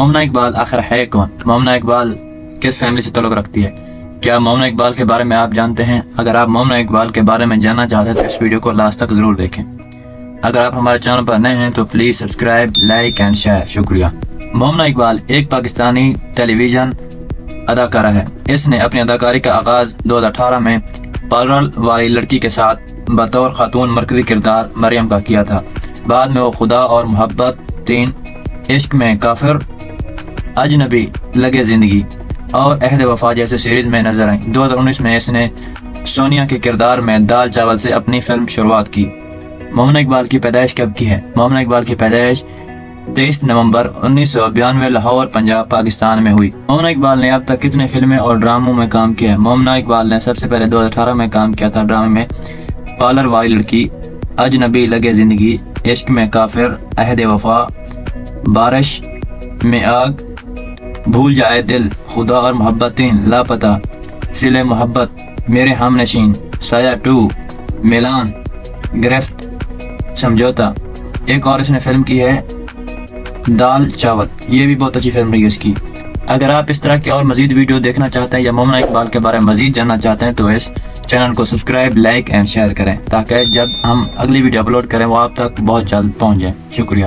مومنہ اقبال آخر ہے کون؟ مومنہ اقبال کس فیملی سے تعلق رکھتی ہے؟ کیا مومنہ اقبال کے بارے میں آپ جانتے ہیں؟ اگر آپ مومنہ اقبال کے بارے میں جاننا چاہتے ہیں تو اس ویڈیو کو لاسٹ تک ضرور دیکھیں۔ اگر آپ ہمارے چینل پر نئے ہیں تو please subscribe, like and share. شکریہ۔ مومنہ اقبال ایک پاکستانی ٹیلی ویژن اداکارہ ہے۔ اس نے اپنی اداکاری کا آغاز 2018 میں پارلر والی لڑکی کے ساتھ بطور خاتون مرکزی کردار مریم کا کیا تھا۔ بعد میں وہ خدا اور محبت 3، عشق میں کافر، اجنبی، لگے زندگی اور عہد وفا جیسے سیریز میں نظر آئیں۔ 2019 میں اس نے سونیا کے کردار میں دال چاول سے اپنی فلم شروعات کی۔ مومنہ اقبال کی پیدائش کب کی ہے؟ مومنہ اقبال کی پیدائش 23 نومبر 1992 لاہور، پنجاب، پاکستان میں ہوئی۔ مومنہ اقبال نے اب تک کتنے فلمیں اور ڈراموں میں کام کیا ہے؟ مومنہ اقبال نے سب سے پہلے 2018 میں کام کیا تھا ڈرامے میں پارلر والی لڑکی، اجنبی، لگے زندگی، عشق میں کافر، عہد وفا، بارش میں آگ، بھول جائے دل، خدا اور محبت 3، لاپتہ، صلہ محبت، میرے ہم نشین، سایہ 2، میلان، گرفت، سمجھوتا۔ ایک اور اس نے فلم کی ہے دال چاول، یہ بھی بہت اچھی فلم رہی ہے اس کی۔ اگر آپ اس طرح کی اور مزید ویڈیو دیکھنا چاہتے ہیں یا مومنہ اقبال کے بارے میں مزید جاننا چاہتے ہیں تو اس چینل کو سبسکرائب، لائک اینڈ شیئر کریں تاکہ جب ہم اگلی ویڈیو اپلوڈ کریں وہ آپ تک بہت جلد پہنچ جائیں۔ شکریہ۔